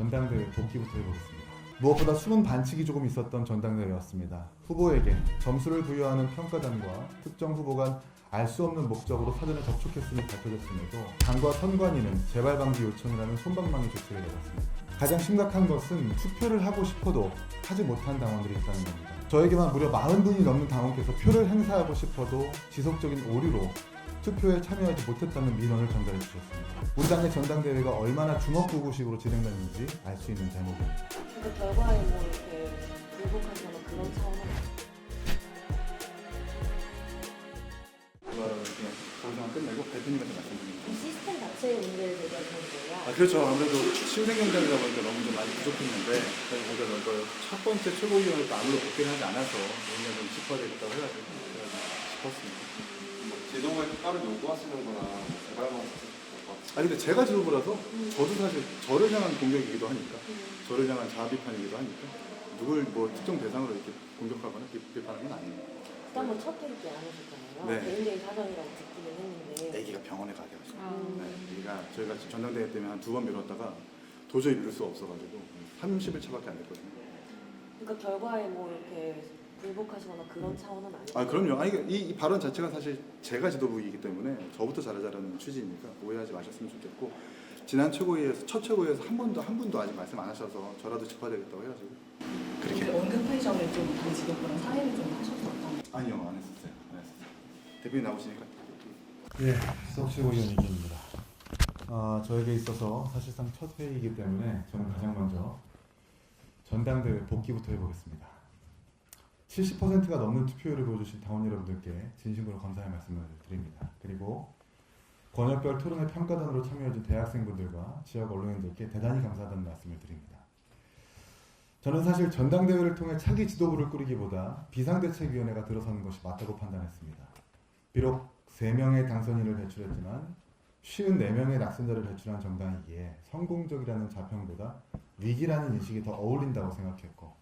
전당대회 복귀부터 해보겠습니다. 무엇보다 숨은 반칙이 조금 있었던 전당대회였습니다. 후보에게 점수를 부여하는 평가단과 특정 후보 간 알 수 없는 목적으로 사전에 접촉했음이 밝혀졌음에도 당과 선관위는 재발 방지 요청이라는 솜방망이 조치를 내렸습니다. 가장 심각한 것은 투표를 하고 싶어도 하지 못한 당원들이 있다는 겁니다. 저에게만 무려 40분이 넘는 당원께서 표를 행사하고 싶어도 지속적인 오류로 투표에 참여하지 못했다는 민원을 전달해 주셨습니다. 우리 당의 전당대회가 얼마나 주먹구구식으로 진행됐는지 알 수 있는 대목입니다. 그 결과에 뭐 이렇게 불복하거나 그런 차원은 그냥 방송을 끝내고 대표님한테 말씀드립니다. 이 시스템 자체의 문제를 제기하는 거예요? 그렇죠. 아무래도 신생경장이다 보니까 너무 좀 많이 부족했는데 저희가 첫 번째 최고위원을 또 아무도 복귀를 하지 않아서 뭔가 좀 짚어야 되겠다고 해가지고 싶었습니다. 제동을 따로 요구하시는 거나 개발만 근데 제가 지도부라서 저도 사실 저를 향한 공격이기도 하니까 저를 향한 자아 비판이기도 하니까 누굴 뭐 특정 대상으로 이렇게 공격하거나 비판하는 건 아니에요. 한번 첫 회의 때 안 하셨잖아요. 네. 개인적인 사정이라고 듣기는 했는데 애기가 병원에 가게 하셨어요. 애기가 저희가 전당대회 때문에 한 2번 미뤘다가 도저히 미룰 수가 없어가지고 30일 차밖에 안 됐거든요. 그러니까 결과에 뭐 이렇게 불복하시거나 그런 차원은 아니에요? 그럼요. 이 발언 자체가 사실 제가 지도부이기 때문에 저부터 잘하자라는 취지이니까 오해하지 마셨으면 좋겠고 지난 최고위에서 첫 최고위에서 한 분도 아직 말씀 안 하셔서 저라도 짚어야 되겠다고 해가지고 그렇게 언급하기 전에 좀 당 지도부랑 사회를 좀 하셨었던? 아니요 안 했었어요. 대표님 나오시니까 수석 최고위원 얘기입니다. 저에게 있어서 사실상 첫 회의이기 때문에 저는 가장 먼저 전당대회 복귀부터 해보겠습니다. 70%가 넘는 투표율을 보여주신 당원 여러분들께 진심으로 감사의 말씀을 드립니다. 그리고 권역별 토론회 평가단으로 참여해준 대학생분들과 지역 언론인들께 대단히 감사하다는 말씀을 드립니다. 저는 사실 전당대회를 통해 차기 지도부를 꾸리기보다 비상대책위원회가 들어서는 것이 맞다고 판단했습니다. 비록 3명의 당선인을 배출했지만 54명의 낙선자를 배출한 정당이기에 성공적이라는 자평보다 위기라는 인식이 더 어울린다고 생각했고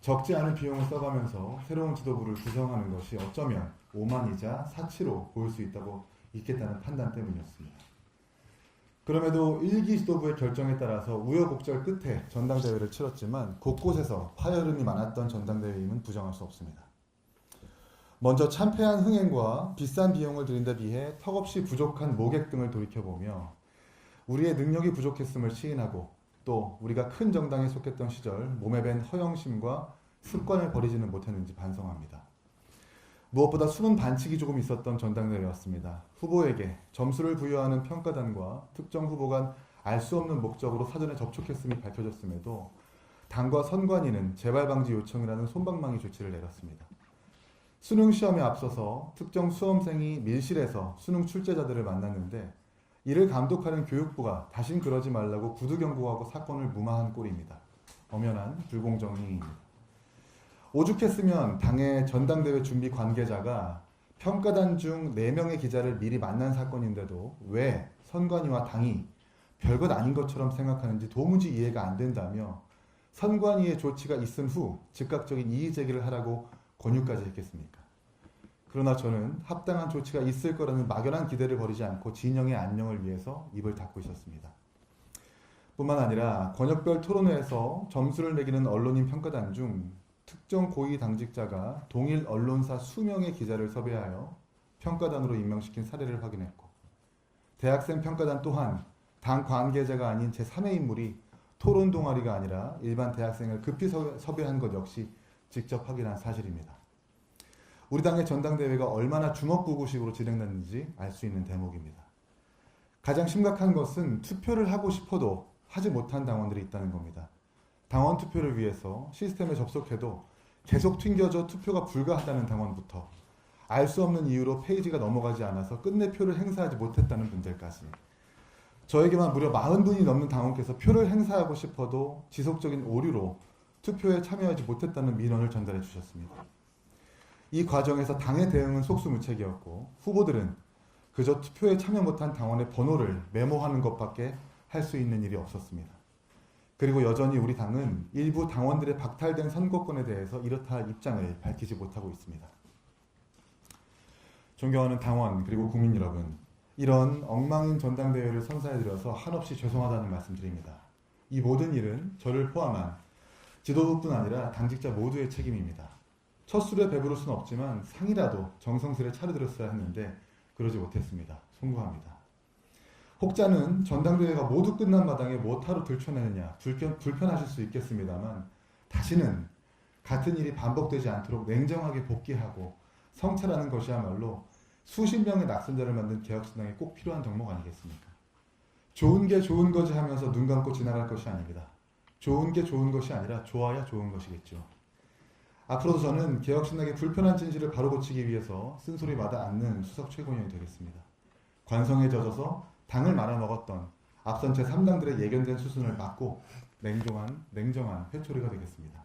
적지 않은 비용을 써가면서 새로운 지도부를 구성하는 것이 어쩌면 오만이자 사치로 보일 수 있겠다는 판단 때문이었습니다. 그럼에도 1기 지도부의 결정에 따라서 우여곡절 끝에 전당대회를 치렀지만 곳곳에서 파열음이 많았던 전당대회임은 부정할 수 없습니다. 먼저 참패한 흥행과 비싼 비용을 들인 데 비해 턱없이 부족한 모객 등을 돌이켜보며 우리의 능력이 부족했음을 시인하고 또 우리가 큰 정당에 속했던 시절 몸에 밴 허영심과 습관을 버리지는 못했는지 반성합니다. 무엇보다 숨은 반칙이 조금 있었던 전당대회였습니다. 후보에게 점수를 부여하는 평가단과 특정 후보 간 알 수 없는 목적으로 사전에 접촉했음이 밝혀졌음에도 당과 선관위는 재발 방지 요청이라는 솜방망이 조치를 내렸습니다. 수능 시험에 앞서서 특정 수험생이 밀실에서 수능 출제자들을 만났는데 이를 감독하는 교육부가 다신 그러지 말라고 구두 경고하고 사건을 무마한 꼴입니다. 엄연한 불공정 행위입니다. 오죽했으면 당의 전당대회 준비 관계자가 평가단 중 4명의 기자를 미리 만난 사건인데도 왜 선관위와 당이 별것 아닌 것처럼 생각하는지 도무지 이해가 안 된다며 선관위의 조치가 있은 후 즉각적인 이의 제기를 하라고 권유까지 했겠습니까? 그러나 저는 합당한 조치가 있을 거라는 막연한 기대를 버리지 않고 진영의 안녕을 위해서 입을 닫고 있었습니다. 뿐만 아니라 권역별 토론회에서 점수를 매기는 언론인 평가단 중 특정 고위 당직자가 동일 언론사 수명의 기자를 섭외하여 평가단으로 임명시킨 사례를 확인했고 대학생 평가단 또한 당 관계자가 아닌 제3의 인물이 토론 동아리가 아니라 일반 대학생을 급히 섭외한 것 역시 직접 확인한 사실입니다. 우리 당의 전당대회가 얼마나 주먹구구식으로 진행됐는지 알 수 있는 대목입니다. 가장 심각한 것은 투표를 하고 싶어도 하지 못한 당원들이 있다는 겁니다. 당원 투표를 위해서 시스템에 접속해도 계속 튕겨져 투표가 불가하다는 당원부터 알 수 없는 이유로 페이지가 넘어가지 않아서 끝내 표를 행사하지 못했다는 분들까지 저에게만 무려 40분이 넘는 당원께서 표를 행사하고 싶어도 지속적인 오류로 투표에 참여하지 못했다는 민원을 전달해 주셨습니다. 이 과정에서 당의 대응은 속수무책이었고 후보들은 그저 투표에 참여 못한 당원의 번호를 메모하는 것밖에 할 수 있는 일이 없었습니다. 그리고 여전히 우리 당은 일부 당원들의 박탈된 선거권에 대해서 이렇다 할 입장을 밝히지 못하고 있습니다. 존경하는 당원 그리고 국민 여러분, 이런 엉망인 전당대회를 선사해드려서 한없이 죄송하다는 말씀드립니다. 이 모든 일은 저를 포함한 지도부뿐 아니라 당직자 모두의 책임입니다. 첫 술에 배부를 수는 없지만 상이라도 정성스레 차려들었어야 했는데 그러지 못했습니다. 송구합니다. 혹자는 전당대회가 모두 끝난 마당에 뭐하러 들춰내느냐 불편하실 수 있겠습니다만 다시는 같은 일이 반복되지 않도록 냉정하게 복귀하고 성찰하는 것이야말로 수십 명의 낙선자를 만든 개혁신당에 꼭 필요한 덕목 아니겠습니까? 좋은 게 좋은 거지 하면서 눈 감고 지나갈 것이 아닙니다. 좋은 게 좋은 것이 아니라 좋아야 좋은 것이겠죠. 앞으로도 저는 개혁신당의 불편한 진실을 바로 고치기 위해서 쓴소리마다 않는 수석 최고위원이 되겠습니다. 관성에 젖어서 당을 말아먹었던 앞선 제3당들의 예견된 수순을 막고 냉정한 회초리가 되겠습니다.